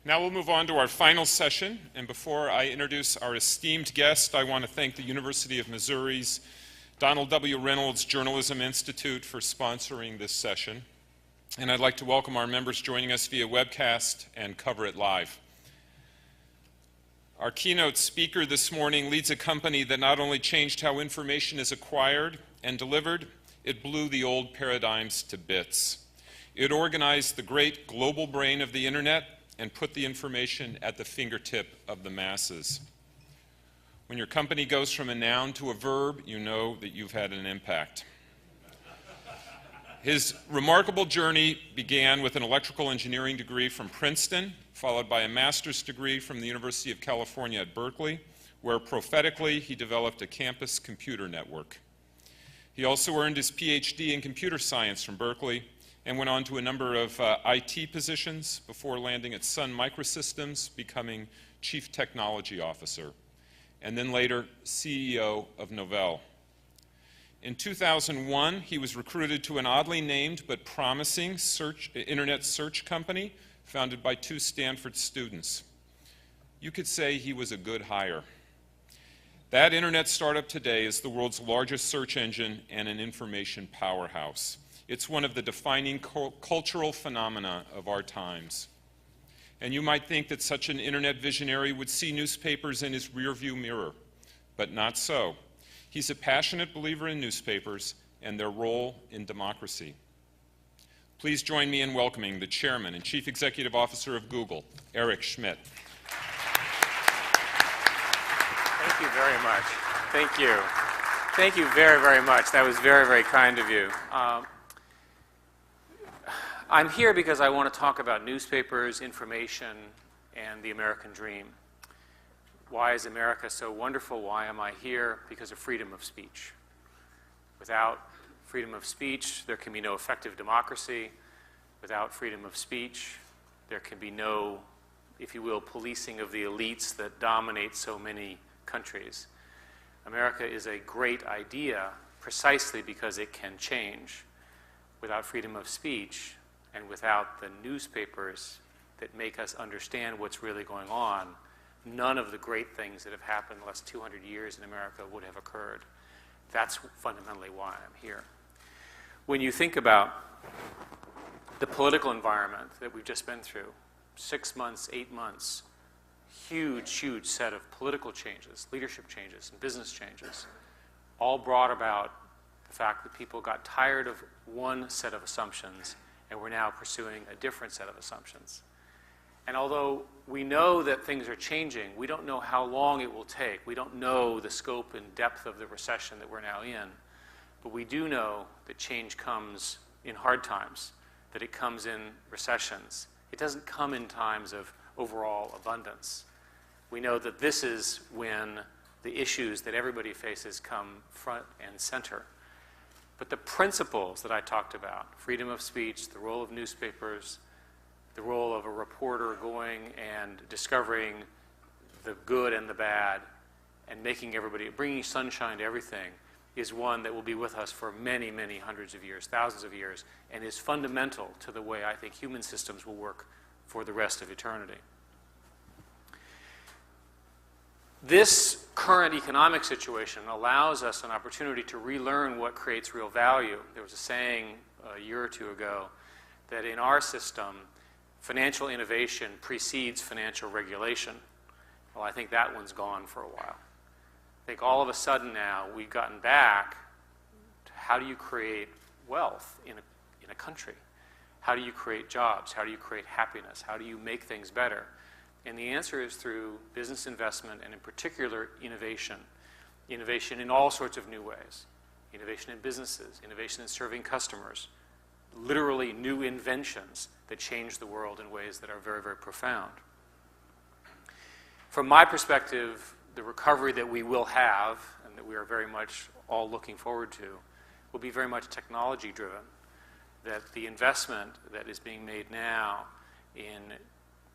Now we'll move on to our final session, and before I introduce our esteemed guest, I want to thank the University of Missouri's Donald W. Reynolds Journalism Institute for sponsoring this session, and I'd like to welcome our members joining us via webcast and Cover It Live. Our keynote speaker this morning leads a company that not only changed how information is acquired and delivered, it blew the old paradigms to bits. It organized the great global brain of the internet and put the information at the fingertip of the masses. When your company goes from a noun to a verb, you know that you've had an impact. His remarkable journey began with an electrical engineering degree from Princeton, followed by a master's degree from the University of California at Berkeley, where prophetically he developed a campus computer network. He also earned his PhD in computer science from Berkeley and went on to a number of IT positions before landing at Sun Microsystems, becoming Chief Technology Officer, and then later CEO of Novell. In 2001, he was recruited to an oddly named but promising internet search company founded by two Stanford students. You could say he was a good hire. That internet startup today is the world's largest search engine and an information powerhouse. It's one of the defining cultural phenomena of our times. And you might think that such an internet visionary would see newspapers in his rearview mirror, but not so. He's a passionate believer in newspapers and their role in democracy. Please join me in welcoming the Chairman and Chief Executive Officer of Google, Eric Schmidt. Thank you very much. Thank you. Thank you very, very much. That was very, very kind of you. I'm here because I want to talk about newspapers, information, and the American dream. Why is America so wonderful? Why am I here? Because of freedom of speech. Without freedom of speech, there can be no effective democracy. Without freedom of speech, there can be no, if you will, policing of the elites that dominate so many countries. America is a great idea precisely because it can change. Without freedom of speech, and without the newspapers that make us understand what's really going on, none of the great things that have happened in the last 200 years in America would have occurred. That's fundamentally why I'm here. When you think about the political environment that we've just been through, 6 months, 8 months, huge, huge set of political changes, leadership changes, and business changes, all brought about the fact that people got tired of one set of assumptions and we're now pursuing a different set of assumptions. And although we know that things are changing, we don't know how long it will take. We don't know the scope and depth of the recession that we're now in. But we do know that change comes in hard times, that it comes in recessions. It doesn't come in times of overall abundance. We know that this is when the issues that everybody faces come front and center. But the principles that I talked about, freedom of speech, the role of newspapers, the role of a reporter going and discovering the good and the bad and making everybody, bringing sunshine to everything, is one that will be with us for many, many hundreds of years, thousands of years, and is fundamental to the way I think human systems will work for the rest of eternity. This current economic situation allows us an opportunity to relearn what creates real value. There was a saying a year or two ago that in our system, financial innovation precedes financial regulation. Well, I think that one's gone for a while. I think all of a sudden now we've gotten back to how do you create wealth in a country? How do you create jobs? How do you create happiness? How do you make things better? And the answer is through business investment and in particular innovation. Innovation in all sorts of new ways. Innovation in businesses, innovation in serving customers, literally new inventions that change the world in ways that are very, very profound. From my perspective, the recovery that we will have and that we are very much all looking forward to will be very much technology driven. That the investment that is being made now in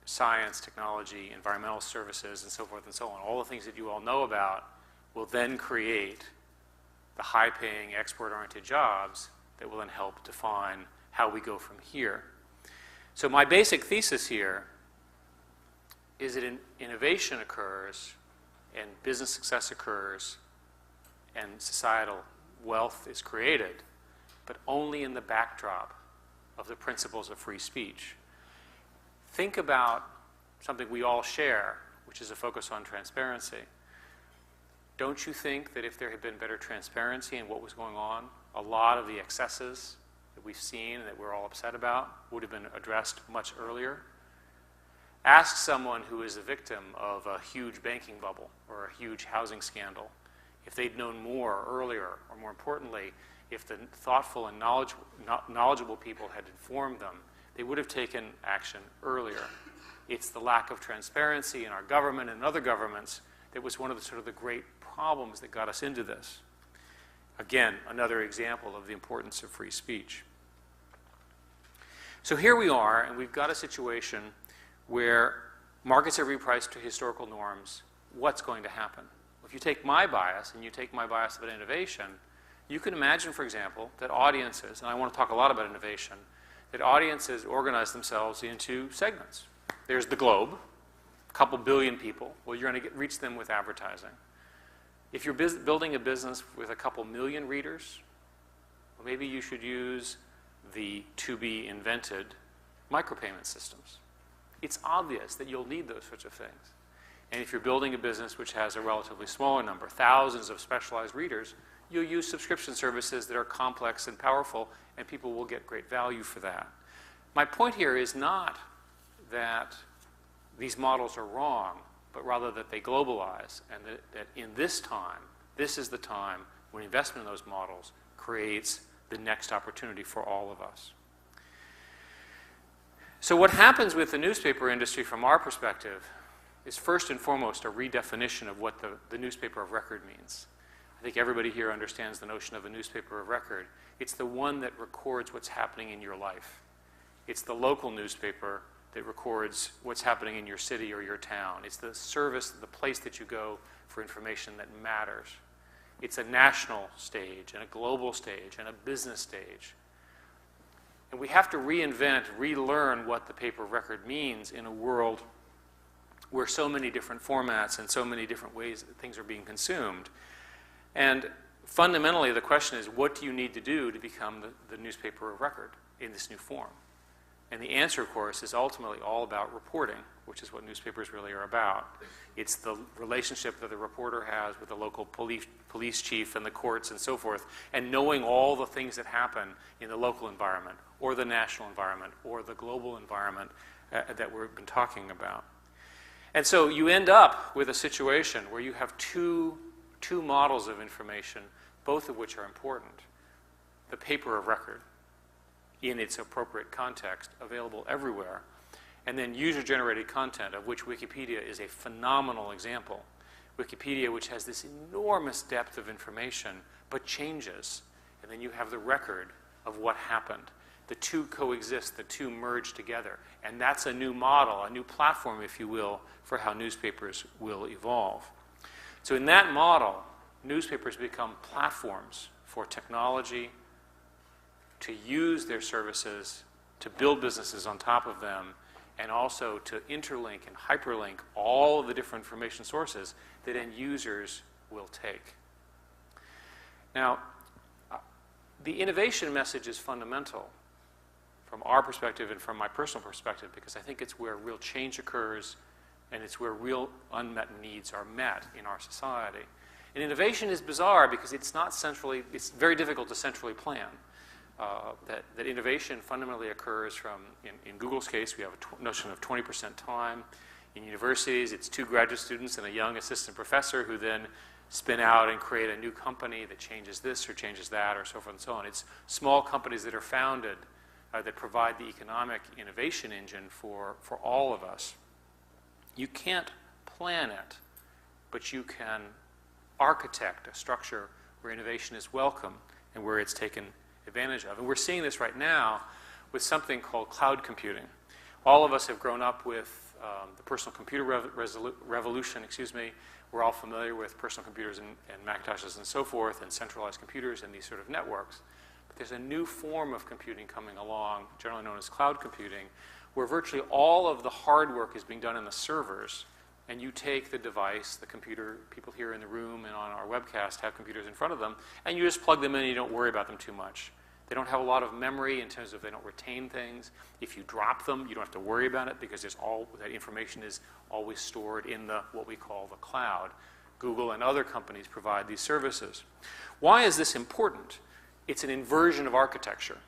science, technology, environmental services, and so forth and so on, all the things that you all know about, will then create the high-paying, export-oriented jobs that will then help define how we go from here. So my basic thesis here is that innovation occurs and business success occurs and societal wealth is created, but only in the backdrop of the principles of free speech. Think about something we all share, which is a focus on transparency. Don't you think that if there had been better transparency in what was going on, a lot of the excesses that we've seen and that we're all upset about would have been addressed much earlier? Ask someone who is a victim of a huge banking bubble or a huge housing scandal if they'd known more earlier, or more importantly, if the thoughtful and knowledgeable people had informed them, they would have taken action earlier. It's the lack of transparency in our government and other governments that was one of the sort of the great problems that got us into this. Again, another example of the importance of free speech. So here we are, and we've got a situation where markets are repriced to historical norms. What's going to happen? If you take my bias and you take my bias about innovation, you can imagine, for example, that audiences, and I want to talk a lot about innovation, that audiences organize themselves into segments. There's the globe, a couple billion people. Well, you're going to reach them with advertising. If you're building a business with a couple million readers, well, maybe you should use the to-be-invented micropayment systems. It's obvious that you'll need those sorts of things. And if you're building a business which has a relatively smaller number, thousands of specialized readers, you'll use subscription services that are complex and powerful, and people will get great value for that. My point here is not that these models are wrong, but rather that they globalize, and that in this time, this is the time when investment in those models creates the next opportunity for all of us. So what happens with the newspaper industry from our perspective is first and foremost a redefinition of what the newspaper of record means. I think everybody here understands the notion of a newspaper of record. It's the one that records what's happening in your life. It's the local newspaper that records what's happening in your city or your town. It's the service, the place that you go for information that matters. It's a national stage and a global stage and a business stage. And we have to reinvent, relearn what the paper of record means in a world where so many different formats and so many different ways that things are being consumed. And fundamentally, the question is, what do you need to do to become the newspaper of record in this new form? And the answer, of course, is ultimately all about reporting, which is what newspapers really are about. It's the relationship that the reporter has with the local police chief and the courts and so forth, and knowing all the things that happen in the local environment, or the national environment, or the global environment that we've been talking about. And so you end up with a situation where you have two models of information, both of which are important. The paper of record, in its appropriate context, available everywhere, and then user-generated content, of which Wikipedia is a phenomenal example. Wikipedia, which has this enormous depth of information, but changes, and then you have the record of what happened. The two coexist, the two merge together, and that's a new model, a new platform, if you will, for how newspapers will evolve. So in that model, newspapers become platforms for technology to use their services, to build businesses on top of them, and also to interlink and hyperlink all of the different information sources that end users will take. Now, the innovation message is fundamental from our perspective and from my personal perspective, because I think it's where real change occurs and it's where real unmet needs are met in our society. And innovation is bizarre because it's very difficult to centrally plan. That innovation fundamentally occurs from, in Google's case, we have a notion of 20% time. In universities, it's 2 graduate students and a young assistant professor who then spin out and create a new company that changes this or changes that or so forth and so on. It's small companies that are founded that provide the economic innovation engine for all of us. You can't plan it, but you can architect a structure where innovation is welcome and where it's taken advantage of. And we're seeing this right now with something called cloud computing. All of us have grown up with the personal computer revolution, We're all familiar with personal computers and Macintoshes and so forth, and centralized computers and these sort of networks. But there's a new form of computing coming along, generally known as cloud computing, where virtually all of the hard work is being done in the servers, and you take the device, the computer, people here in the room and on our webcast have computers in front of them, and you just plug them in and you don't worry about them too much. They don't have a lot of memory in terms of they don't retain things. If you drop them, you don't have to worry about it because that information is always stored in what we call the cloud. Google and other companies provide these services. Why is this important? It's an inversion of architecture.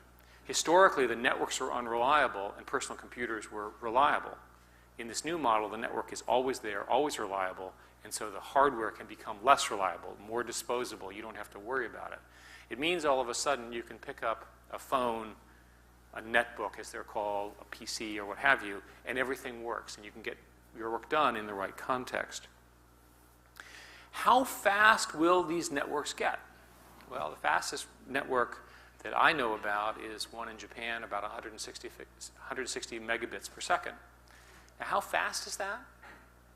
Historically, the networks were unreliable and personal computers were reliable. In this new model, the network is always there, always reliable, and so the hardware can become less reliable, more disposable. You don't have to worry about it. It means all of a sudden you can pick up a phone, a netbook as they're called, a PC or what have you, and everything works, and you can get your work done in the right context. How fast will these networks get? Well, the fastest network that I know about is one in Japan, about 160 megabits per second. Now, how fast is that?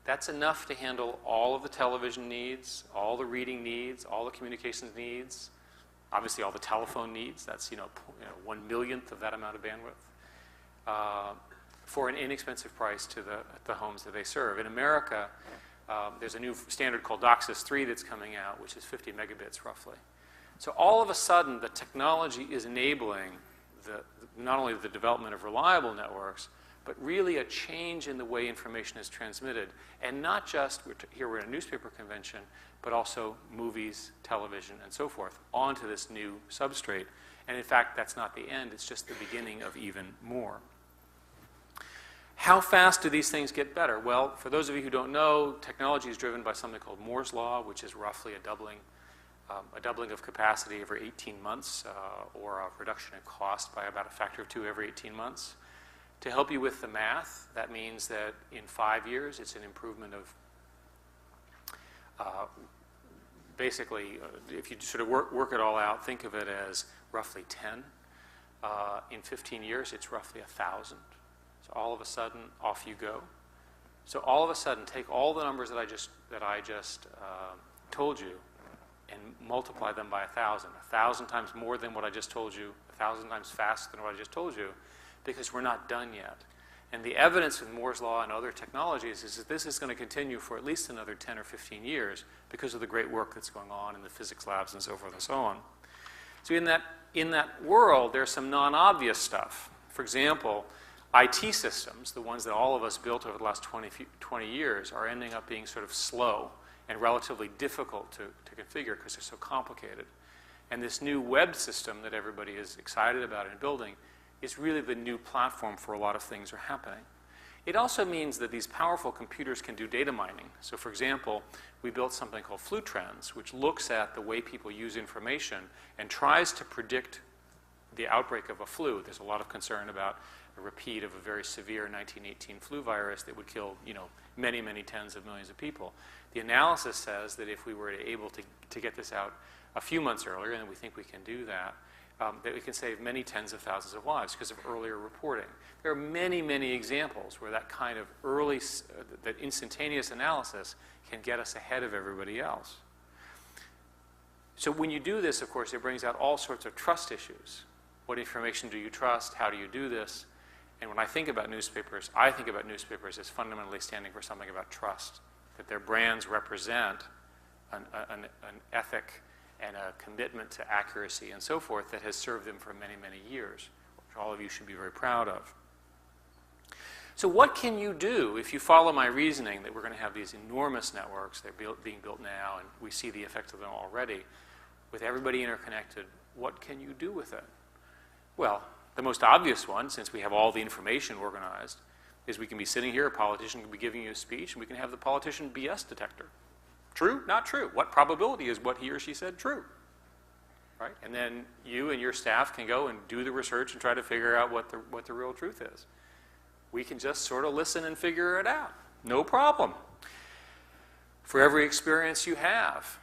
That's enough to handle all of the television needs, all the reading needs, all the communications needs, obviously all the telephone needs. That's 1/1,000,000th of that amount of bandwidth for an inexpensive price to the homes that they serve. In America, there's a new standard called DOCSIS 3 that's coming out, which is 50 megabits roughly. So all of a sudden, the technology is enabling not only the development of reliable networks, but really a change in the way information is transmitted. And not just, here we're in a newspaper convention, but also movies, television, and so forth, onto this new substrate. And in fact, that's not the end. It's just the beginning of even more. How fast do these things get better? Well, for those of you who don't know, technology is driven by something called Moore's Law, which is roughly a doubling of capacity every 18 months, or a reduction in cost by about a factor of 2 every 18 months. To help you with the math, that means that in 5 years, it's an improvement of basically, if you sort of work it all out, think of it as roughly 10. In 15 years, it's roughly 1,000. So all of a sudden, off you go. So all of a sudden, take all the numbers that I just told you and multiply them by 1,000. 1,000 times more than what I just told you, 1,000 times faster than what I just told you, because we're not done yet. And the evidence with Moore's Law and other technologies is that this is going to continue for at least another 10 or 15 years because of the great work that's going on in the physics labs and so forth and so on. So in that world, there's some non-obvious stuff. For example, IT systems, the ones that all of us built over the last 20 years, are ending up being sort of slow and relatively difficult to configure because they're so complicated. And this new web system that everybody is excited about and building is really the new platform for a lot of things are happening. It also means that these powerful computers can do data mining. So for example, we built something called Flu Trends, which looks at the way people use information and tries to predict the outbreak of a flu. There's a lot of concern about a repeat of a very severe 1918 flu virus that would kill, many, many tens of millions of people. The analysis says that if we were able to get this out a few months earlier, and we think we can do that, that we can save many tens of thousands of lives because of earlier reporting. There are many, many examples where that kind of early, that instantaneous analysis can get us ahead of everybody else. So when you do this, of course, it brings out all sorts of trust issues. What information do you trust? How do you do this? And when I think about newspapers as fundamentally standing for something about trust, that their brands represent an ethic and a commitment to accuracy and so forth that has served them for many, many years, which all of you should be very proud of. So what can you do if you follow my reasoning that we're going to have these enormous networks, they're being built now, and we see the effects of them already, with everybody interconnected, what can you do with it? Well, the most obvious one, since we have all the information organized, is we can be sitting here, a politician can be giving you a speech, and we can have the politician BS detector. True? Not true. What probability is what he or she said true? Right? And then you and your staff can go and do the research and try to figure out what the real truth is. We can just sort of listen and figure it out. No problem. For every experience you have,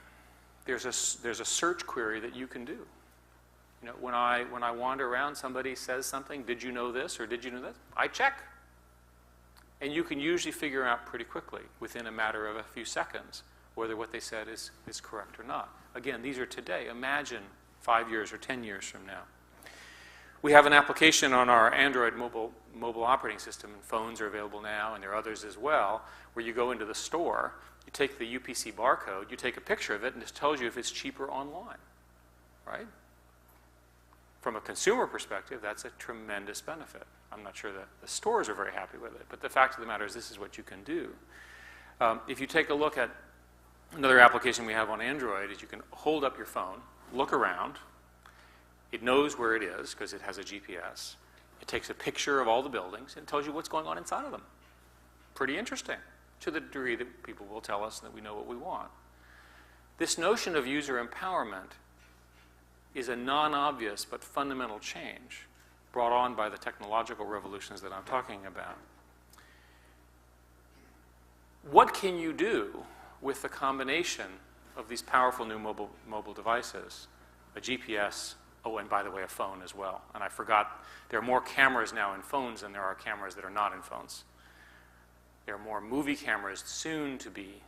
there's a search query that you can do. When I wander around, somebody says something, did you know this or did you know this? I check. And you can usually figure out pretty quickly, within a matter of a few seconds, whether what they said is correct or not. Again, these are today. Imagine 5 years or 10 years from now. We have an application on our Android mobile operating system, and phones are available now, and there are others as well, where you go into the store, you take the UPC barcode, you take a picture of it, and it tells you if it's cheaper online, right? From a consumer perspective, that's a tremendous benefit. I'm not sure that the stores are very happy with it, but the fact of the matter is this is what you can do. If you take a look at another application we have on Android, is you can hold up your phone, look around. It knows where it is because it has a GPS. It takes a picture of all the buildings and it tells you what's going on inside of them. Pretty interesting, to the degree that people will tell us that we know what we want. This notion of user empowerment is a non-obvious but fundamental change brought on by the technological revolutions that I'm talking about. What can you do with the combination of these powerful new mobile devices, a GPS, oh, and by the way, a phone as well. And I forgot, there are more cameras now in phones than there are cameras that are not in phones. There are more movie cameras, soon to be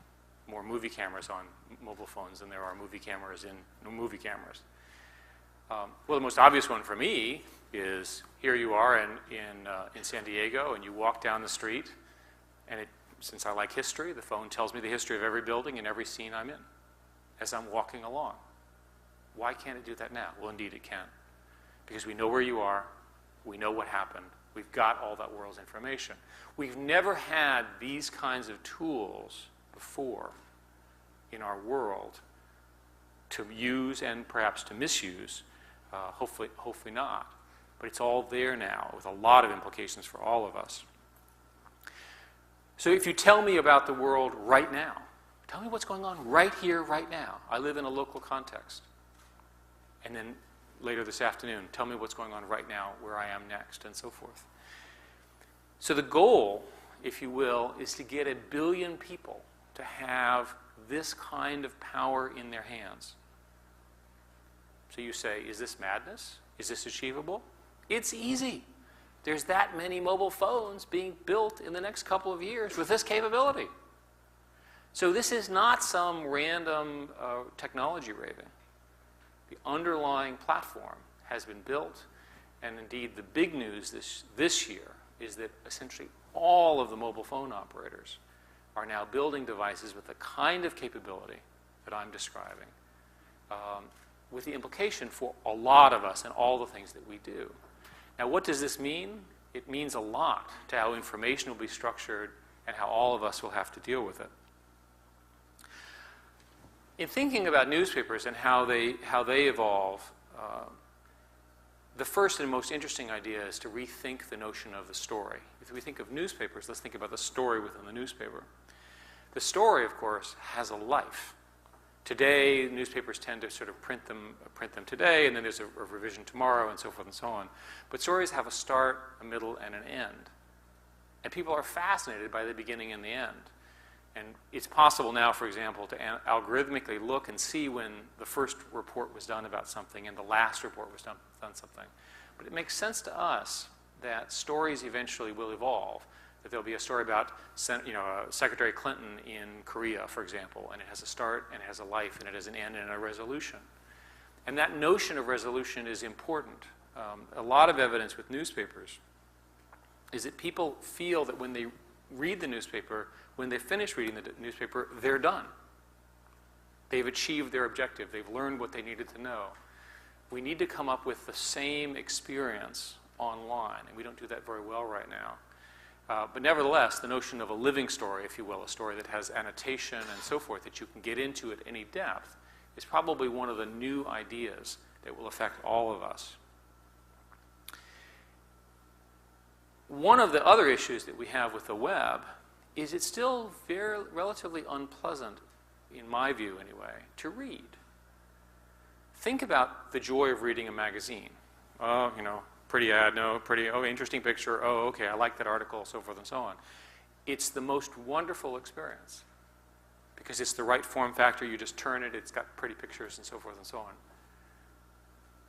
more movie cameras on mobile phones than there are movie cameras in movie cameras. Well, the most obvious one for me is here you are in San Diego, and you walk down the street, and since I like history, the phone tells me the history of every building and every scene I'm in as I'm walking along. Why can't it do that now? Well, indeed it can. Because we know where you are, we know what happened, we've got all that world's information. We've never had these kinds of tools before in our world to use and perhaps to misuse, hopefully not. But it's all there now with a lot of implications for all of us. So if you tell me about the world right now, tell me what's going on right here, right now. I live in a local context. And then later this afternoon, tell me what's going on right now, where I am next, and so forth. So the goal, if you will, is to get 1 billion people to have this kind of power in their hands. So you say, is this madness? Is this achievable? It's easy. There's that many mobile phones being built in the next couple of years with this capability. So this is not some random technology raving. The underlying platform has been built, and indeed the big news this year is that essentially all of the mobile phone operators are now building devices with the kind of capability that I'm describing, with the implication for a lot of us and all the things that we do. Now, what does this mean? It means a lot to how information will be structured and how all of us will have to deal with it. In thinking about newspapers and how they evolve, the first and most interesting idea is to rethink the notion of the story. If we think of newspapers, let's think about the story within the newspaper. The story, of course, has a life. Today, newspapers tend to sort of print them today, and then there's a revision tomorrow, and so forth and so on. But stories have a start, a middle, and an end. And people are fascinated by the beginning and the end. And it's possible now, for example, to algorithmically look and see when the first report was done about something and the last report was done something. But it makes sense to us that stories eventually will evolve, that there'll be a story about Secretary Clinton in Korea, for example, and it has a start and it has a life and it has an end and a resolution. And that notion of resolution is important. A lot of evidence with newspapers is that people feel that when they read the newspaper, when they finish reading the newspaper, they're done. They've achieved their objective. They've learned what they needed to know. We need to come up with the same experience online, and we don't do that very well right now. But nevertheless, the notion of a living story, if you will, a story that has annotation and so forth that you can get into at any depth, is probably one of the new ideas that will affect all of us. One of the other issues that we have with the web is it's still relatively unpleasant, in my view anyway, to read. Think about the joy of reading a magazine. Oh, pretty ad, no, pretty, oh, interesting picture, oh, okay, I like that article, so forth and so on. It's the most wonderful experience because it's the right form factor. You just turn it, it's got pretty pictures and so forth and so on.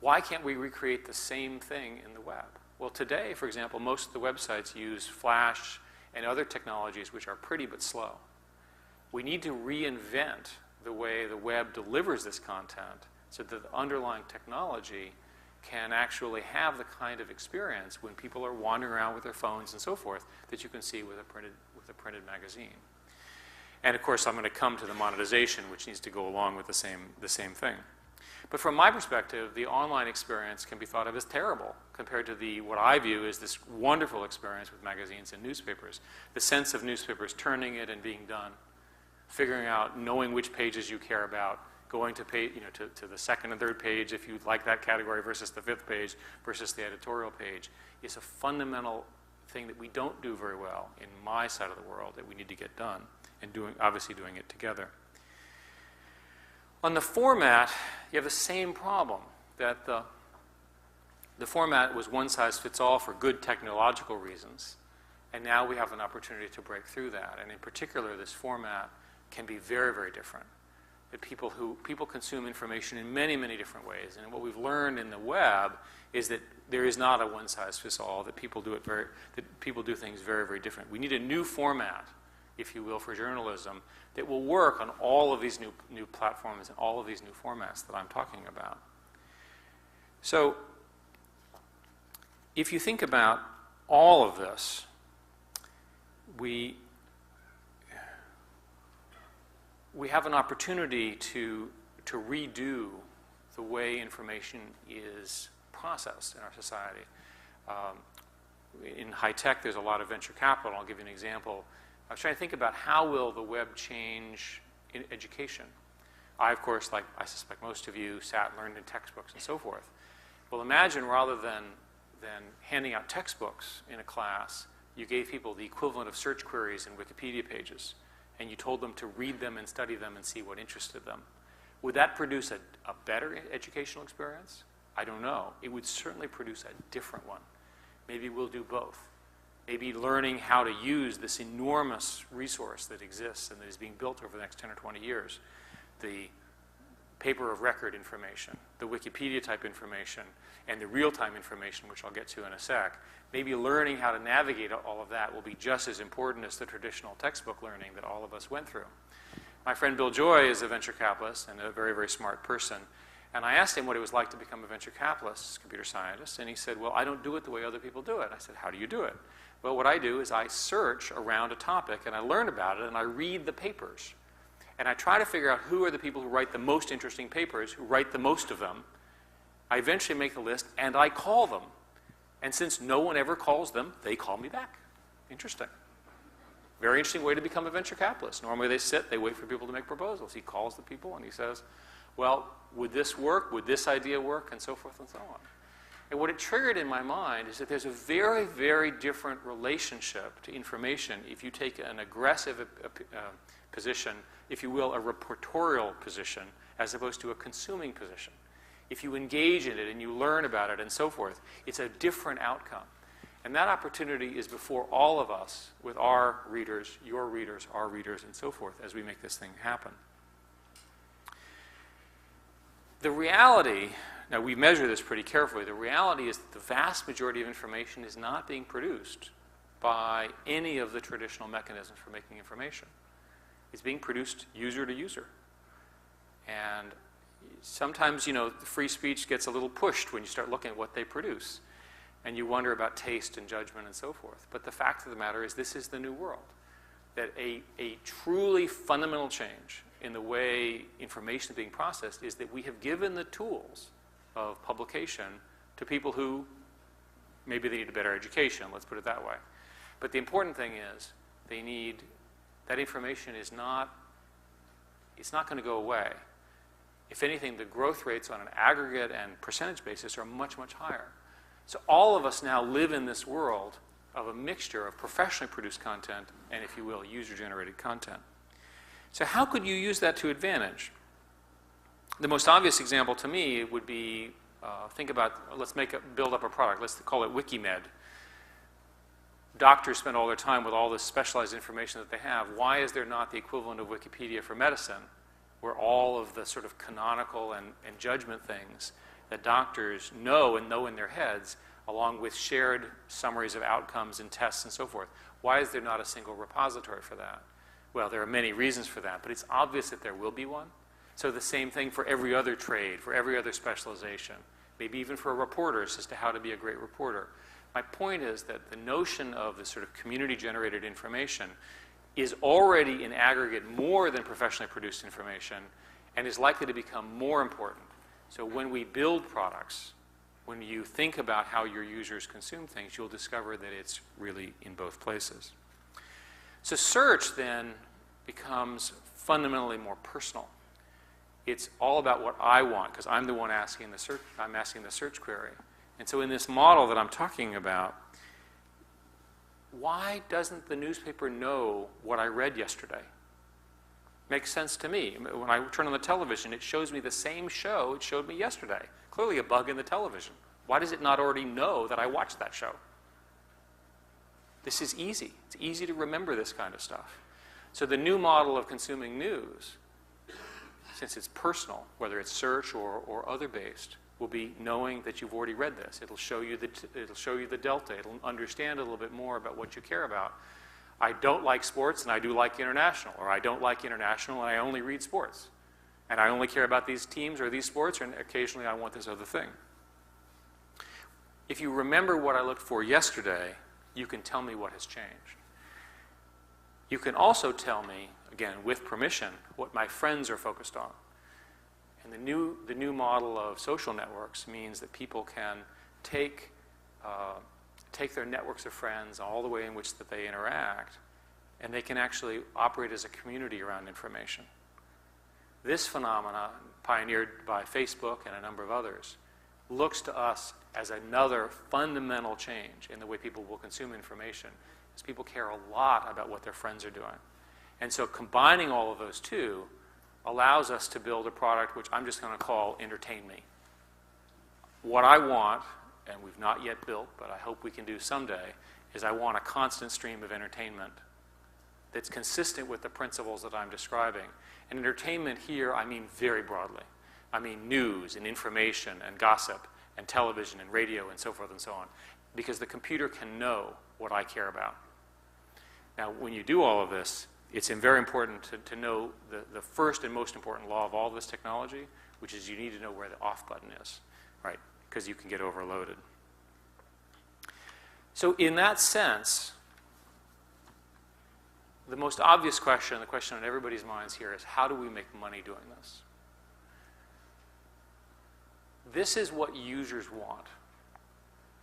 Why can't we recreate the same thing in the web? Well, today, for example, most of the websites use Flash and other technologies which are pretty but slow. We need to reinvent the way the web delivers this content so that the underlying technology can actually have the kind of experience when people are wandering around with their phones and so forth that you can see with a printed magazine. And of course, I'm going to come to the monetization, which needs to go along with the same thing. But from my perspective, the online experience can be thought of as terrible compared to what I view as this wonderful experience with magazines and newspapers. The sense of newspapers turning it and being done, figuring out, knowing which pages you care about, going to to the second and third page if you like that category versus the fifth page versus the editorial page is a fundamental thing that we don't do very well in my side of the world that we need to get done, and obviously doing it together. On the format, you have the same problem, that the format was one size fits all for good technological reasons, and now we have an opportunity to break through that. And in particular, this format can be very, very different. That people consume information in many, many different ways. And what we've learned in the web is that there is not a one size fits all, that people do things very, very different. We need a new format, if you will, for journalism that will work on all of these new platforms and all of these new formats that I'm talking about. So if you think about all of this, we have an opportunity to redo the way information is processed in our society. In high tech, there's a lot of venture capital. I'll give you an example. I was trying to think about how will the web change in education. I, of course, like I suspect most of you, sat and learned in textbooks and so forth. Well, imagine rather than handing out textbooks in a class, you gave people the equivalent of search queries and Wikipedia pages, and you told them to read them and study them and see what interested them. Would that produce a better educational experience? I don't know. It would certainly produce a different one. Maybe we'll do both. Maybe learning how to use this enormous resource that exists and that is being built over the next 10 or 20 years, the paper of record information, the Wikipedia type information, and the real-time information, which I'll get to in a sec. Maybe learning how to navigate all of that will be just as important as the traditional textbook learning that all of us went through. My friend Bill Joy is a venture capitalist and a very, very smart person. And I asked him what it was like to become a venture capitalist, computer scientist, and he said, well, I don't do it the way other people do it. I said, how do you do it? Well, what I do is I search around a topic, and I learn about it, and I read the papers. And I try to figure out who are the people who write the most interesting papers, who write the most of them. I eventually make the list, and I call them. And since no one ever calls them, they call me back. Interesting. Very interesting way to become a venture capitalist. Normally they sit, they wait for people to make proposals. He calls the people, and he says, well, would this work? Would this idea work? And so forth and so on. And what it triggered in my mind is that there's a very, very different relationship to information if you take an aggressive position, if you will, a reportorial position, as opposed to a consuming position. If you engage in it and you learn about it and so forth, it's a different outcome. And that opportunity is before all of us with our readers, your readers, our readers, and so forth as we make this thing happen. The reality, now we measure this pretty carefully, the reality is that the vast majority of information is not being produced by any of the traditional mechanisms for making information. It's being produced user to user. And sometimes, free speech gets a little pushed when you start looking at what they produce. And you wonder about taste and judgment and so forth. But the fact of the matter is this is the new world. That a truly fundamental change in the way information is being processed is that we have given the tools of publication to people who maybe they need a better education, let's put it that way. But the important thing is that information is not going to go away. If anything, the growth rates on an aggregate and percentage basis are much, much higher. So all of us now live in this world of a mixture of professionally produced content and, if you will, user-generated content. So how could you use that to advantage? The most obvious example to me would be, think about, let's build up a product. Let's call it WikiMed. Doctors spend all their time with all this specialized information that they have. Why is there not the equivalent of Wikipedia for medicine, where all of the sort of canonical and judgment things that doctors know in their heads, along with shared summaries of outcomes and tests and so forth? Why is there not a single repository for that? Well, there are many reasons for that, but it's obvious that there will be one. So the same thing for every other trade, for every other specialization. maybe even for reporters as to how to be a great reporter. My point is that the notion of this sort of community-generated information is already in aggregate more than professionally produced information and is likely to become more important. So when we build products, when you think about how your users consume things, you'll discover that it's really in both places. So search then becomes fundamentally more personal. It's all about what I want, because I'm the one asking the search, I'm asking the search query. And so in this model that I'm talking about, why doesn't the newspaper know what I read yesterday? Makes sense to me. When I turn on the television, it shows me the same show it showed me yesterday. Clearly a bug in the television. Why does it not already know that I watched that show? This is easy. It's easy to remember this kind of stuff. So the new model of consuming news, since it's personal, whether it's search or other-based, will be knowing that you've already read this. It'll show you the delta. It'll understand a little bit more about what you care about. I don't like sports and I do like international, or I don't like international and I only read sports. And I only care about these teams or these sports, and occasionally I want this other thing. If you remember what I looked for yesterday, you can tell me what has changed. You can also tell me, again, with permission, what my friends are focused on. And the new model of social networks means that people can take their networks of friends, all the way in which that they interact, and they can actually operate as a community around information. This phenomena, pioneered by Facebook and a number of others, looks to us as another fundamental change in the way people will consume information, as people care a lot about what their friends are doing. And so combining all of those two allows us to build a product which I'm just going to call Entertain Me. What I want, and we've not yet built, but I hope we can do someday, is I want a constant stream of entertainment that's consistent with the principles that I'm describing. And entertainment here, I mean very broadly. I mean news and information and gossip and television and radio and so forth and so on, because the computer can know what I care about. Now, when you do all of this, it's very important to know the first and most important law of all this technology, which is you need to know where the off button is, right? Because you can get overloaded. So in that sense, the most obvious question, the question on everybody's minds here, is how do we make money doing this? This is what users want.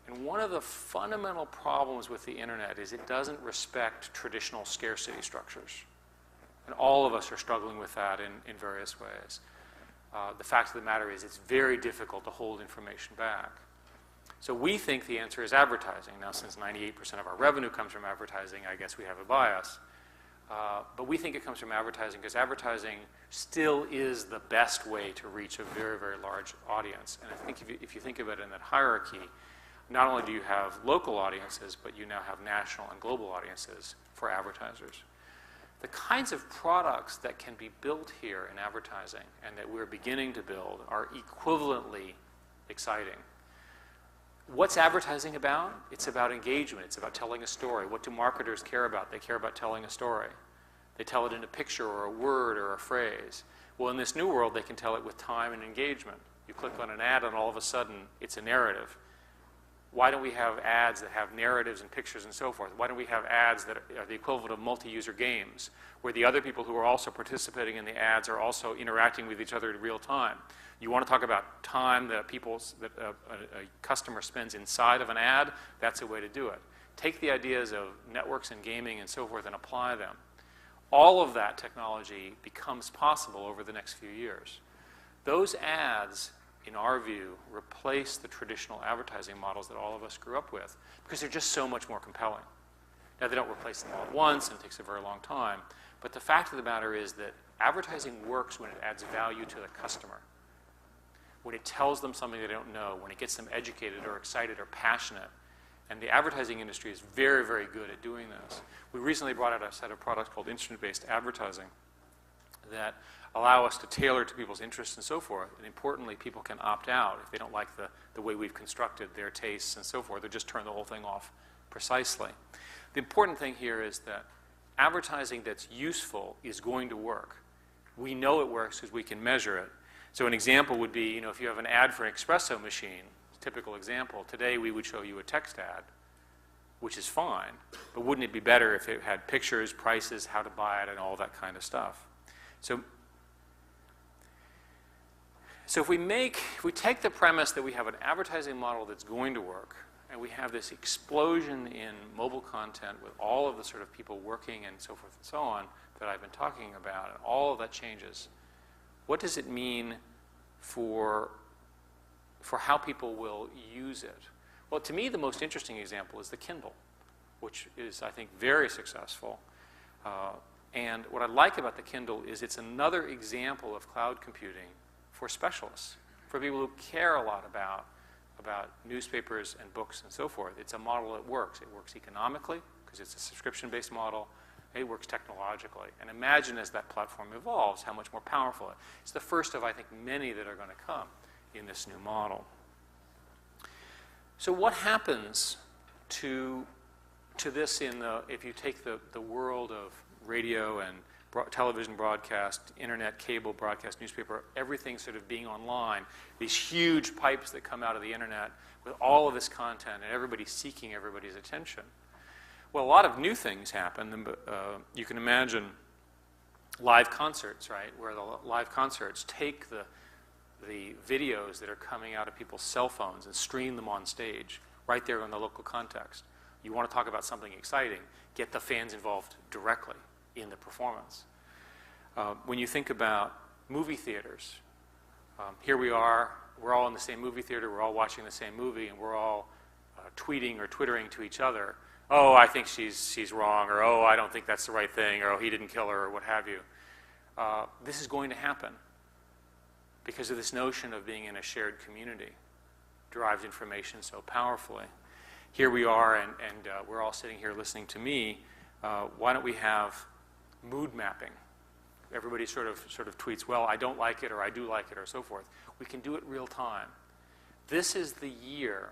And one of the fundamental problems with the internet is it doesn't respect traditional scarcity structures. And all of us are struggling with that in various ways. The fact of the matter is it's very difficult to hold information back. So we think the answer is advertising. Now, since 98% of our revenue comes from advertising, I guess we have a bias. But we think it comes from advertising because advertising still is the best way to reach a very, very large audience. And I think if you think of it in that hierarchy, not only do you have local audiences, but you now have national and global audiences for advertisers. The kinds of products that can be built here in advertising and that we're beginning to build are equivalently exciting. What's advertising about? It's about engagement. It's about telling a story. What do marketers care about? They care about telling a story. They tell it in a picture or a word or a phrase. Well, in this new world, they can tell it with time and engagement. You click on an ad and all of a sudden it's a narrative. Why don't we have ads that have narratives and pictures and so forth? Why don't we have ads that are the equivalent of multi-user games, where the other people who are also participating in the ads are also interacting with each other in real time? You want to talk about time that a customer spends inside of an ad? That's a way to do it. Take the ideas of networks and gaming and so forth and apply them. All of that technology becomes possible over the next few years. Those ads, in our view, replace the traditional advertising models that all of us grew up with because they're just so much more compelling. Now, they don't replace them all at once, and it takes a very long time. But the fact of the matter is that advertising works when it adds value to the customer, when it tells them something they don't know, when it gets them educated or excited or passionate. And the advertising industry is very, very good at doing this. We recently brought out a set of products called instrument-based advertising that allow us to tailor to people's interests and so forth. And importantly, people can opt out if they don't like the way we've constructed their tastes and so forth. They'll just turn the whole thing off precisely. The important thing here is that advertising that's useful is going to work. We know it works because we can measure it. So an example would be, if you have an ad for an espresso machine, typical example, today we would show you a text ad, which is fine, but wouldn't it be better if it had pictures, prices, how to buy it, and all that kind of stuff? So if we take the premise that we have an advertising model that's going to work, and we have this explosion in mobile content with all of the sort of people working and so forth and so on that I've been talking about, and all of that changes, what does it mean for how people will use it? Well, to me, the most interesting example is the Kindle, which is, I think, very successful. And what I like about the Kindle is it's another example of cloud computing for specialists, for people who care a lot about newspapers and books and so forth. It's a model that works. It works economically, because it's a subscription-based model. It works technologically. And imagine as that platform evolves how much more powerful it is. It's the first of, I think, many that are going to come in this new model. So what happens to this if you take the world of radio and television broadcast, internet, cable, broadcast, newspaper, everything sort of being online, these huge pipes that come out of the internet with all of this content and everybody seeking everybody's attention? Well, a lot of new things happen. You can imagine live concerts, right, where the live concerts take the videos that are coming out of people's cell phones and stream them on stage right there in the local context. You want to talk about something exciting, get the fans involved directly in the performance. When you think about movie theaters, here we are, we're all in the same movie theater, we're all watching the same movie, and we're all tweeting or twittering to each other, oh, I think she's wrong, or oh, I don't think that's the right thing, or oh, he didn't kill her, or what have you. This is going to happen because of this notion of being in a shared community, derives information so powerfully. Here we are, and we're all sitting here listening to me. Why don't we have mood mapping? Everybody sort of tweets, well, I don't like it, or I do like it, or so forth. We can do it real time. This is the year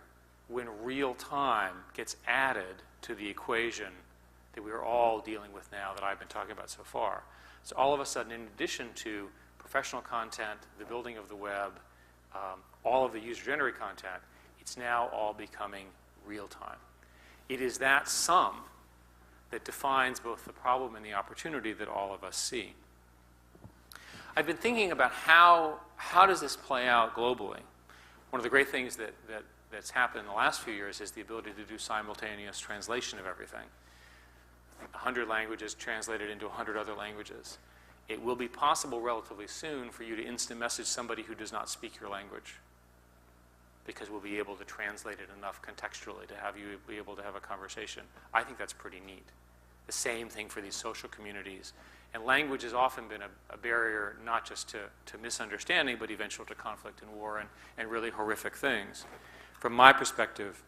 when real time gets added to the equation that we are all dealing with now that I've been talking about so far. So all of a sudden, in addition to professional content, the building of the web, all of the user-generated content, it's now all becoming real time. It is that sum that defines both the problem and the opportunity that all of us see. I've been thinking about how does this play out globally. One of the great things that's happened in the last few years is the ability to do simultaneous translation of everything. 100 languages translated into 100 other languages. It will be possible relatively soon for you to instant message somebody who does not speak your language, because we'll be able to translate it enough contextually to have you be able to have a conversation. I think that's pretty neat. The same thing for these social communities. And language has often been a barrier not just to misunderstanding, but eventually to conflict and war and really horrific things. From my perspective,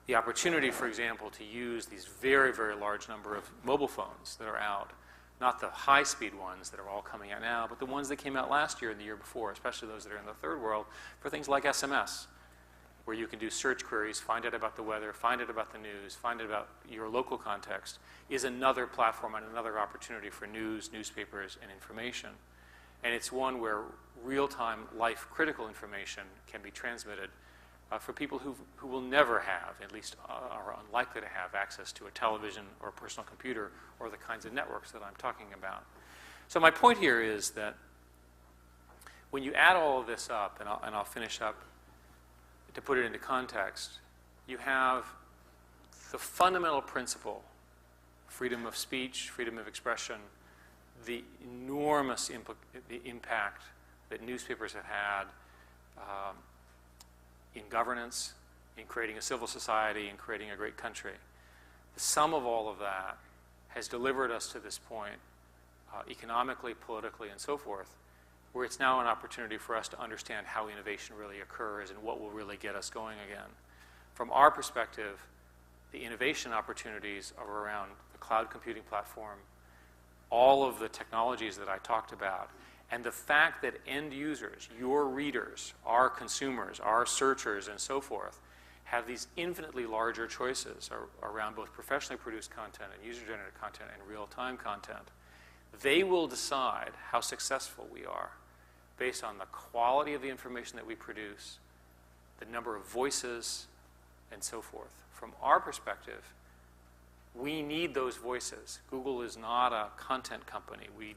the opportunity, for example, to use these very, very large number of mobile phones that are out, not the high-speed ones that are all coming out now, but the ones that came out last year and the year before, especially those that are in the third world, for things like SMS, where you can do search queries, find out about the weather, find out about the news, find out about your local context, is another platform and another opportunity for news, newspapers, and information. And it's one where real-time, life-critical information can be transmitted for people who will never have, at least are unlikely to have, access to a television or a personal computer or the kinds of networks that I'm talking about. So my point here is that when you add all of this up, and I'll finish up to put it into context, you have the fundamental principle, freedom of speech, freedom of expression, the enormous impact that newspapers have had in governance, in creating a civil society, in creating a great country. The sum of all of that has delivered us to this point, economically, politically, and so forth, where it's now an opportunity for us to understand how innovation really occurs and what will really get us going again. From our perspective, the innovation opportunities are around the cloud computing platform, all of the technologies that I talked about, and the fact that end users, your readers, our consumers, our searchers, and so forth, have these infinitely larger choices around both professionally produced content and user-generated content and real-time content. They will decide how successful we are. based on the quality of the information that we produce, the number of voices, and so forth. From our perspective, we need those voices. Google is not a content company. We're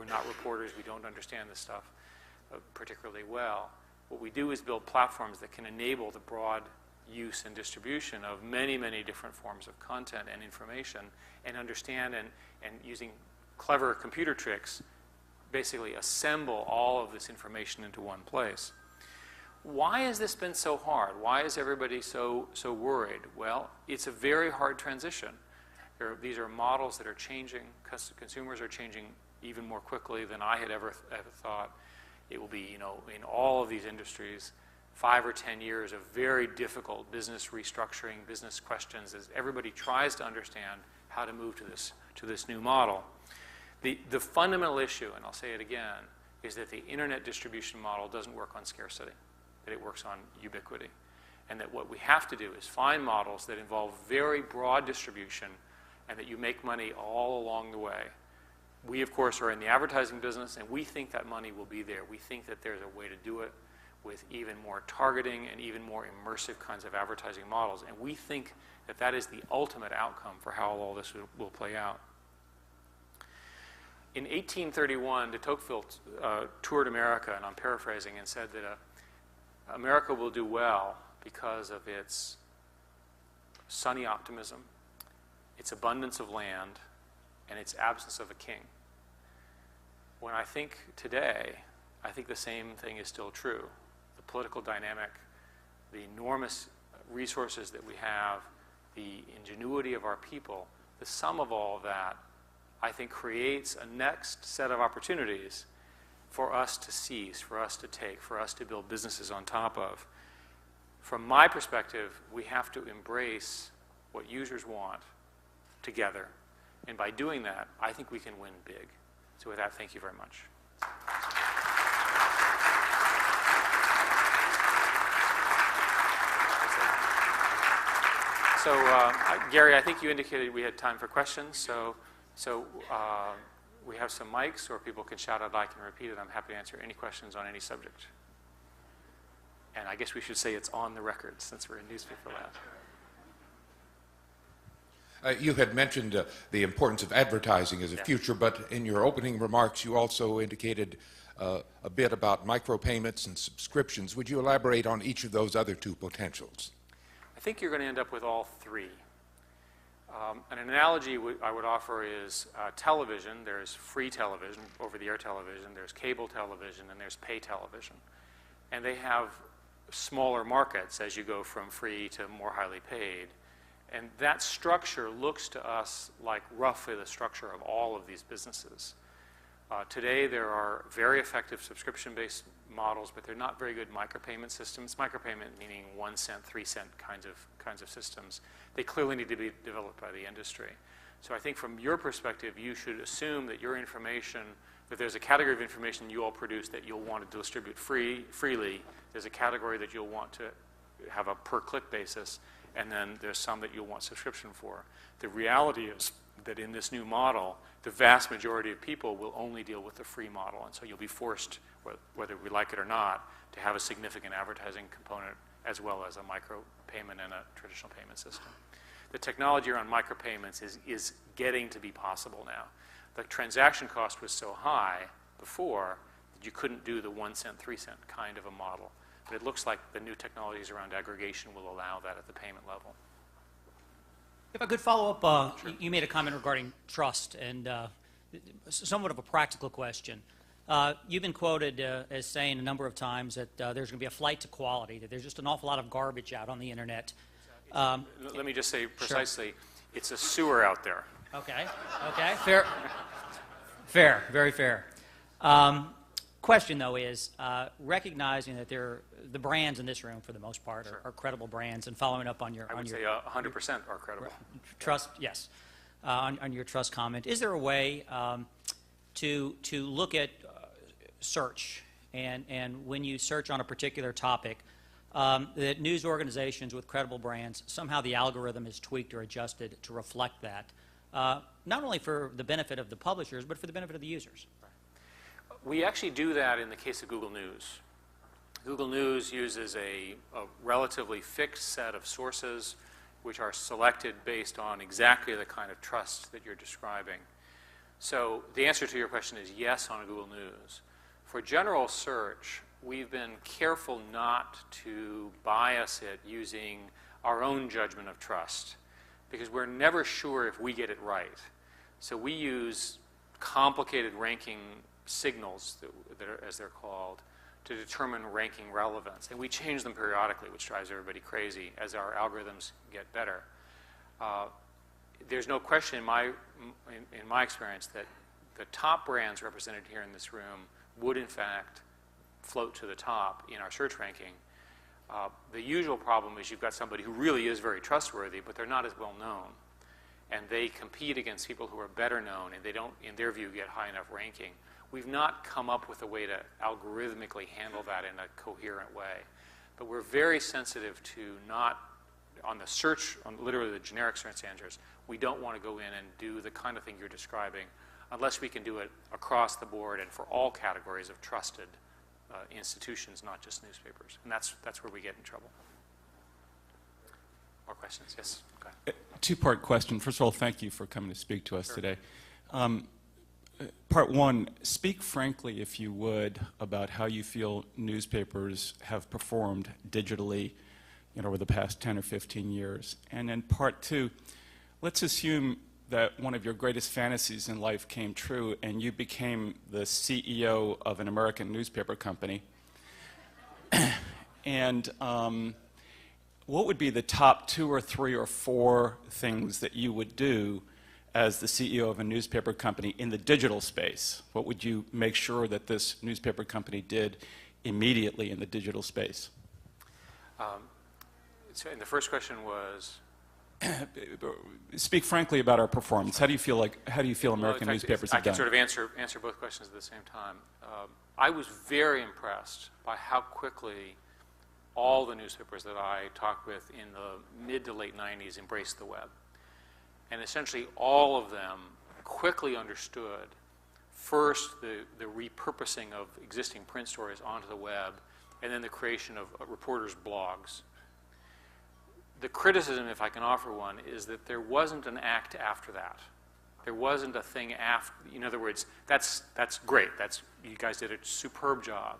not reporters. We don't understand this stuff particularly well. What we do is build platforms that can enable the broad use and distribution of many, many different forms of content and information, and understand and using clever computer tricks, basically assemble all of this information into one place. Why has this been so hard? Why is everybody so worried? Well, it's a very hard transition. These are models that are changing. Consumers are changing even more quickly than I had ever thought. It will be, in all of these industries, 5 or 10 years of very difficult business restructuring, business questions, as everybody tries to understand how to move to this new model. The fundamental issue, and I'll say it again, is that the internet distribution model doesn't work on scarcity, that it works on ubiquity. And that what we have to do is find models that involve very broad distribution and that you make money all along the way. We, of course, are in the advertising business, and we think that money will be there. We think that there's a way to do it with even more targeting and even more immersive kinds of advertising models. And we think that that is the ultimate outcome for how all this will play out. In 1831, de Tocqueville toured America, and I'm paraphrasing, and said that America will do well because of its sunny optimism, its abundance of land, and its absence of a king. When I think today, I think the same thing is still true. The political dynamic, the enormous resources that we have, the ingenuity of our people, the sum of all of that, I think creates a next set of opportunities for us to seize, for us to take, for us to build businesses on top of. From my perspective, we have to embrace what users want together. And by doing that, I think we can win big. So with that, thank you very much. So, Gary, I think you indicated we had time for questions. So we have some mics, or people can shout out. I can repeat it. I'm happy to answer any questions on any subject. And I guess we should say it's on the record, since we're in newspaper land. You had mentioned the importance of advertising as a future, but in your opening remarks, you also indicated a bit about micropayments and subscriptions. Would you elaborate on each of those other two potentials? I think you're going to end up with all three. An analogy I would offer is television. There's free television, over-the-air television, there's cable television, and there's pay television. And they have smaller markets as you go from free to more highly paid. And that structure looks to us like roughly the structure of all of these businesses. Today, there are very effective subscription-based models, but they're not very good micropayment systems. Micropayment meaning 1 cent, 3 cent kinds of systems. They clearly need to be developed by the industry. So I think from your perspective, you should assume that your information, that there's a category of information you all produce that you'll want to distribute freely. There's a category that you'll want to have a per-click basis, and then there's some that you'll want subscription for. The reality is that in this new model, the vast majority of people will only deal with the free model, and so you'll be forced, whether we like it or not, to have a significant advertising component as well as a micropayment and a traditional payment system. The technology around micropayments is getting to be possible now. The transaction cost was so high before that you couldn't do the 1 cent, 3 cent kind of a model. But it looks like the new technologies around aggregation will allow that at the payment level. If I could follow up, Sure. You made a comment regarding trust, and somewhat of a practical question. You've been quoted as saying a number of times that there's going to be a flight to quality, that there's just an awful lot of garbage out on the internet. Let me just say precisely, It's a sewer out there. Okay, fair, very fair. Question, though, is recognizing that the brands in this room, for the most part, are credible brands, and following up on your... I would say 100% are credible. Trust, yes. On your trust comment, is there a way to look at search, and when you search on a particular topic, that news organizations with credible brands, somehow the algorithm is tweaked or adjusted to reflect that, not only for the benefit of the publishers, but for the benefit of the users? We actually do that in the case of Google News. Google News uses a relatively fixed set of sources which are selected based on exactly the kind of trust that you're describing. So the answer to your question is yes on Google News. For general search, we've been careful not to bias it using our own judgment of trust, because we're never sure if we get it right. So we use complicated ranking signals, that are, as they're called, to determine ranking relevance. And we change them periodically, which drives everybody crazy as our algorithms get better. There's no question in my experience that the top brands represented here in this room would, in fact, float to the top in our search ranking. The usual problem is you've got somebody who really is very trustworthy, but they're not as well known. And they compete against people who are better known, and they don't, in their view, get high enough ranking. We've not come up with a way to algorithmically handle that in a coherent way. But we're very sensitive to not, on the search, on literally the generic search answers, we don't want to go in and do the kind of thing you're describing unless we can do it across the board and for all categories of trusted institutions, not just newspapers. And that's where we get in trouble. More questions? Yes? Okay. Two-part question. First of all, thank you for coming to speak to us today. Part one, speak frankly, if you would, about how you feel newspapers have performed digitally over the past 10 or 15 years. And then part two, let's assume that one of your greatest fantasies in life came true and you became the CEO of an American newspaper company. And what would be the top 2 or 3 or 4 things that you would do as the CEO of a newspaper company in the digital space? What would you make sure that this newspaper company did immediately in the digital space? So, and the first question was? Speak frankly about our performance. How do you feel American newspapers have done? I can sort of answer both questions at the same time. I was very impressed by how quickly all the newspapers that I talked with in the mid to late 90s embraced the web. And essentially all of them quickly understood, first, the repurposing of existing print stories onto the web, and then the creation of reporters' blogs. The criticism, if I can offer one, is that there wasn't an act after that. There wasn't a thing after. In other words, that's great. You guys did a superb job.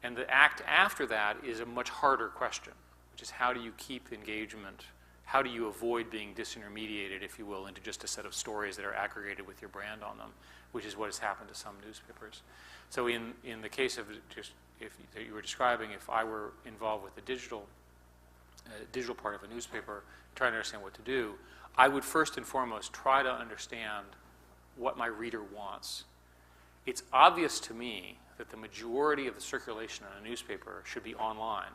And the act after that is a much harder question, which is how do you keep engagement? How do you avoid being disintermediated, if you will, into just a set of stories that are aggregated with your brand on them, which is what has happened to some newspapers. So in the case of just that you were describing, if I were involved with the digital part of a newspaper, trying to understand what to do, I would first and foremost try to understand what my reader wants. It's obvious to me that the majority of the circulation in a newspaper should be online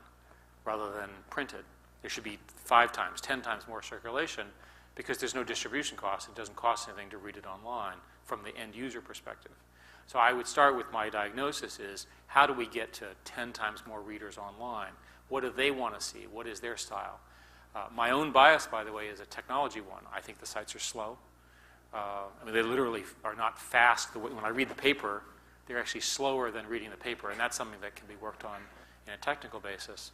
rather than printed. There should be 5 times, 10 times more circulation because there's no distribution cost. It doesn't cost anything to read it online from the end user perspective. So I would start with my diagnosis is, how do we get to 10 times more readers online? What do they want to see? What is their style? My own bias, by the way, is a technology one. I think the sites are slow. I mean, they literally are not fast. When I read the paper, they're actually slower than reading the paper, and that's something that can be worked on in a technical basis.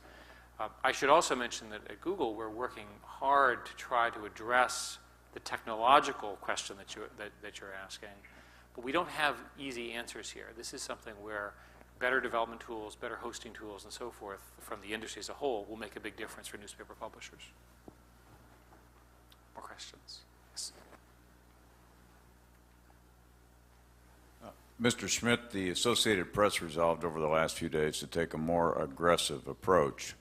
I should also mention that at Google, we're working hard to try to address the technological question that you're asking, but we don't have easy answers here. This is something where better development tools, better hosting tools, and so forth from the industry as a whole will make a big difference for newspaper publishers. More questions? Yes. Mr. Schmidt, the Associated Press resolved over the last few days to take a more aggressive approach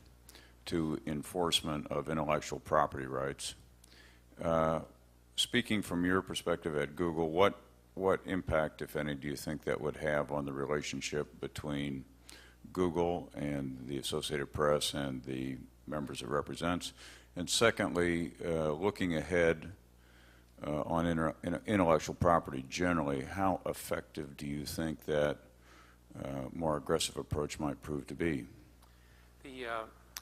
to enforcement of intellectual property rights. Speaking from your perspective at Google, what impact, if any, do you think that would have on the relationship between Google and the Associated Press and the members it represents? And secondly, looking ahead on intellectual property generally, how effective do you think that more aggressive approach might prove to be?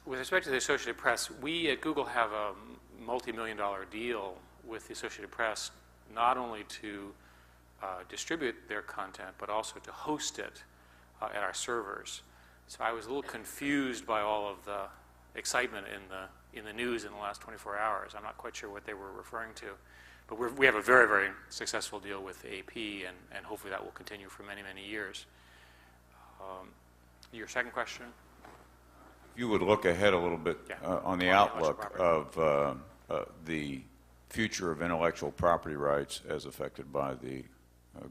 With respect to the Associated Press, we at Google have a multi-million-dollar deal with the Associated Press, not only to distribute their content, but also to host it at our servers. So I was a little confused by all of the excitement in the news in the last 24 hours. I'm not quite sure what they were referring to. But we have a very, very successful deal with AP, and hopefully that will continue for many, many years. Your second question? If you would look ahead a little bit on the outlook of the future of intellectual property rights as affected by the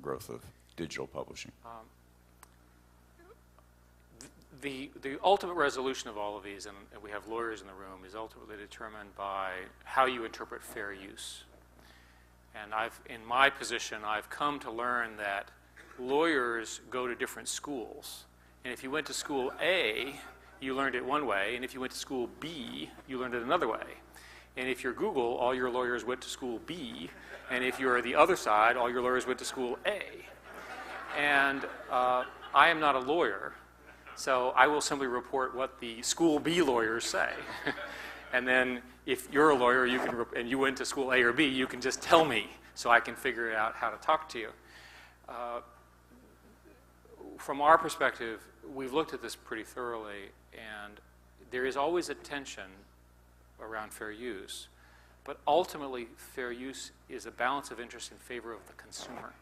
growth of digital publishing. The ultimate resolution of all of these, and we have lawyers in the room, is ultimately determined by how you interpret fair use. And in my position, I've come to learn that lawyers go to different schools. And if you went to school A, you learned it one way, and if you went to school B, you learned it another way. And if you're Google, all your lawyers went to school B, and if you're the other side, all your lawyers went to school A. And I am not a lawyer, so I will simply report what the school B lawyers say. And then if you're a lawyer and you went to school A or B, you can just tell me so I can figure out how to talk to you. From our perspective, we've looked at this pretty thoroughly, and there is always a tension around fair use. But ultimately, fair use is a balance of interest in favor of the consumer.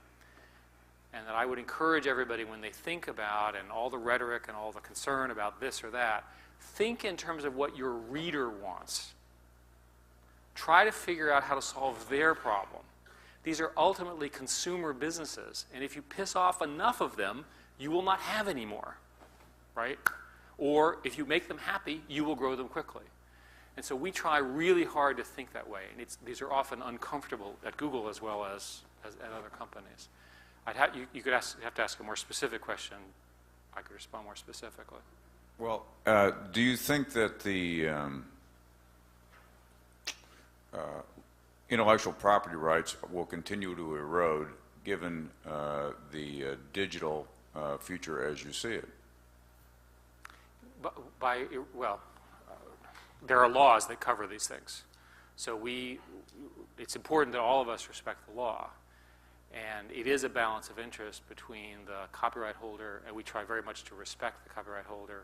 And that I would encourage everybody, when they think about, and all the rhetoric and all the concern about this or that, think in terms of what your reader wants. Try to figure out how to solve their problem. These are ultimately consumer businesses, and if you piss off enough of them, you will not have any more, right? Or if you make them happy, you will grow them quickly. And so we try really hard to think that way, and these are often uncomfortable at Google as well as at other companies. You could have to ask a more specific question. I could respond more specifically. Well, do you think that the intellectual property rights will continue to erode given the digital future as you see it? There are laws that cover these things. So it's important that all of us respect the law. And it is a balance of interest between the copyright holder, and we try very much to respect the copyright holder.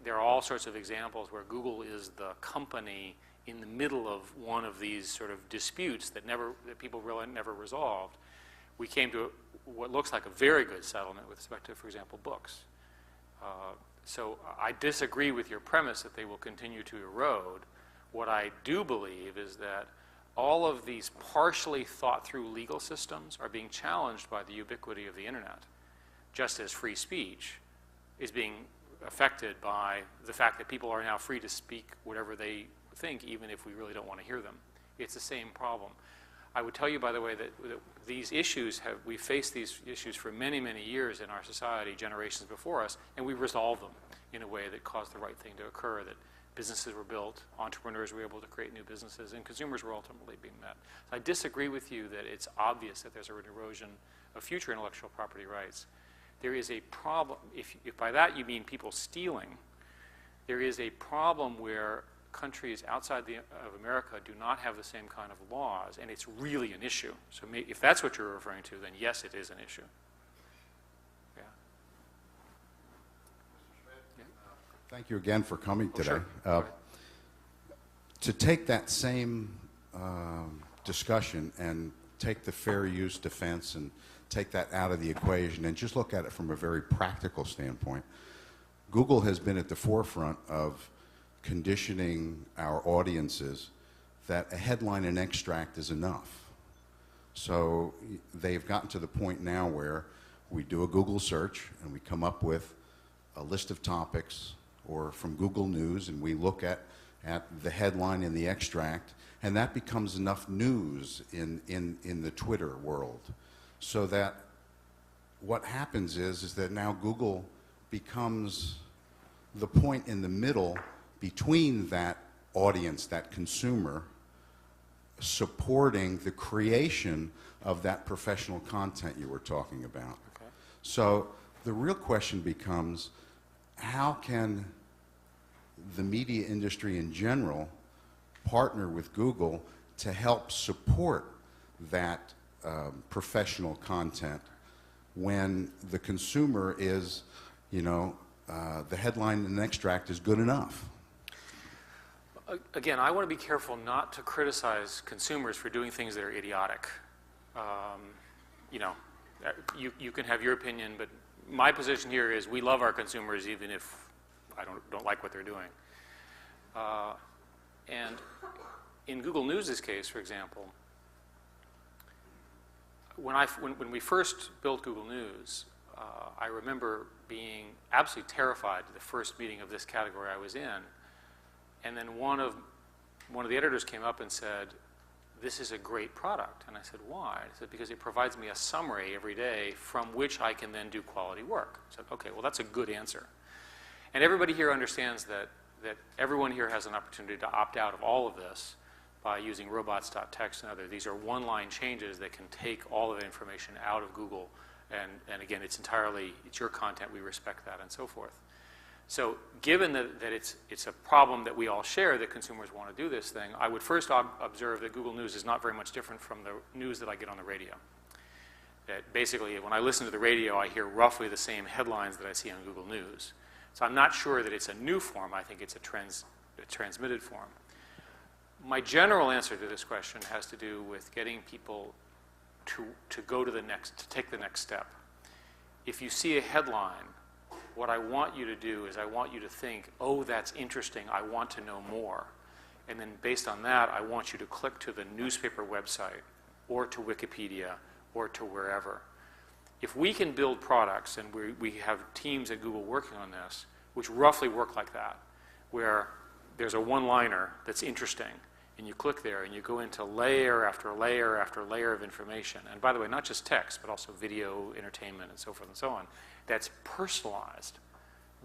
There are all sorts of examples where Google is the company in the middle of one of these sort of disputes that people really never resolved. We came to what looks like a very good settlement with respect to, for example, books. So I disagree with your premise that they will continue to erode. What I do believe is that all of these partially thought through legal systems are being challenged by the ubiquity of the internet, just as free speech is being affected by the fact that people are now free to speak whatever they think, even if we really don't want to hear them. It's the same problem. I would tell you, by the way, that these issues we faced these issues for many, many years in our society, generations before us, and we resolved them in a way that caused the right thing to occur, that businesses were built, entrepreneurs were able to create new businesses, and consumers were ultimately being met. So I disagree with you that it's obvious that there's an erosion of future intellectual property rights. There is a problem, if by that you mean people stealing, there is a problem where countries outside of America do not have the same kind of laws, and it's really an issue. So if that's what you're referring to, then yes, it is an issue. Yeah. Thank you again for coming today. Sure. To take that same discussion and take the fair use defense and take that out of the equation and just look at it from a very practical standpoint, Google has been at the forefront of conditioning our audiences that a headline and extract is enough. So they've gotten to the point now where we do a Google search and we come up with a list of topics or from Google News, and we look at the headline and the extract, and that becomes enough news in the Twitter world. So that what happens is that now Google becomes the point in the middle between that audience, that consumer, supporting the creation of that professional content you were talking about. Okay. So the real question becomes, how can the media industry in general partner with Google to help support that professional content when the consumer is, the headline and extract is good enough? Again, I want to be careful not to criticize consumers for doing things that are idiotic. You can have your opinion, but my position here is we love our consumers even if I don't like what they're doing. And in Google News' case, for example, when we first built Google News, I remember being absolutely terrified the first meeting of this category I was in. And then one of the editors came up and said, "This is a great product." And I said, "Why?" He said, "Because it provides me a summary every day from which I can then do quality work." I said, "Okay, well, that's a good answer." And everybody here understands that everyone here has an opportunity to opt out of all of this by using robots.txt and other. These are one-line changes that can take all of the information out of Google. And again, it's your content, we respect that, and so forth. So given that it's a problem that we all share, that consumers want to do this thing, I would first observe that Google News is not very much different from the news that I get on the radio. That basically, when I listen to the radio, I hear roughly the same headlines that I see on Google News. So I'm not sure that it's a new form. I think it's a transmitted form. My general answer to this question has to do with getting people to take the next step. If you see a headline, what I want you to do is I want you to think, oh, that's interesting, I want to know more. And then based on that, I want you to click to the newspaper website or to Wikipedia or to wherever. If we can build products, and we have teams at Google working on this, which roughly work like that, where there's a one-liner that's interesting, and you click there and you go into layer after layer after layer of information. And by the way, not just text, but also video, entertainment, and so forth and so on. That's personalized.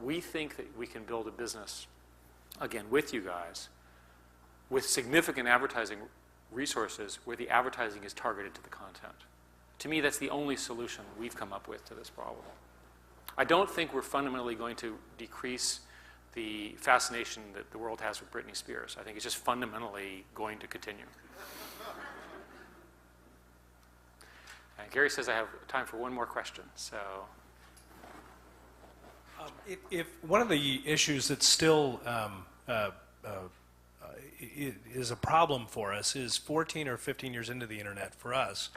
We think that we can build a business, again, with you guys, with significant advertising resources where the advertising is targeted to the content. To me, that's the only solution we've come up with to this problem. I don't think we're fundamentally going to decrease the fascination that the world has with Britney Spears. I think it's just fundamentally going to continue. And Gary says I have time for one more question, so. If one of the issues that still is a problem for us is 14 or 15 years into the internet for us,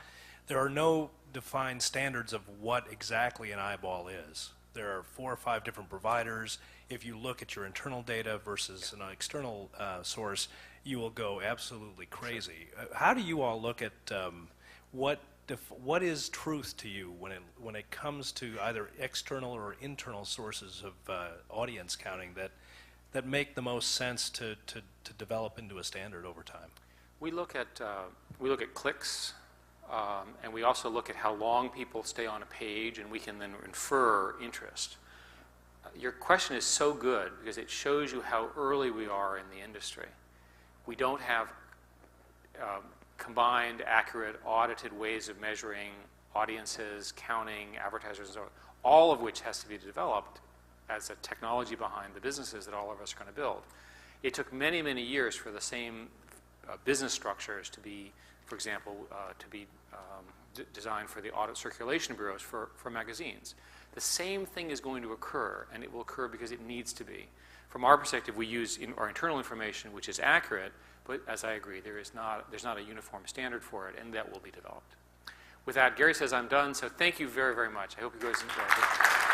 there are no defined standards of what exactly an eyeball is. There are 4 or 5 different providers. If you look at your internal data versus an external source, you will go absolutely crazy. How do you all look at what is truth to you when it comes to either external or internal sources of audience counting that make the most sense to develop into a standard over time? We look at clicks, and we also look at how long people stay on a page, and we can then infer interest. Your question is so good because it shows you how early we are in the industry. We don't have combined, accurate, audited ways of measuring audiences, counting, advertisers, and so on, all of which has to be developed as a technology behind the businesses that all of us are going to build. It took many, many years for the same business structures to be, for example, designed for the audit circulation bureaus for magazines. The same thing is going to occur, and it will occur because it needs to be. From our perspective, we use our internal information, which is accurate, but as I agree, there's not a uniform standard for it, and that will be developed. With that, Gary says I'm done, so thank you very, very much. I hope you guys enjoyed it.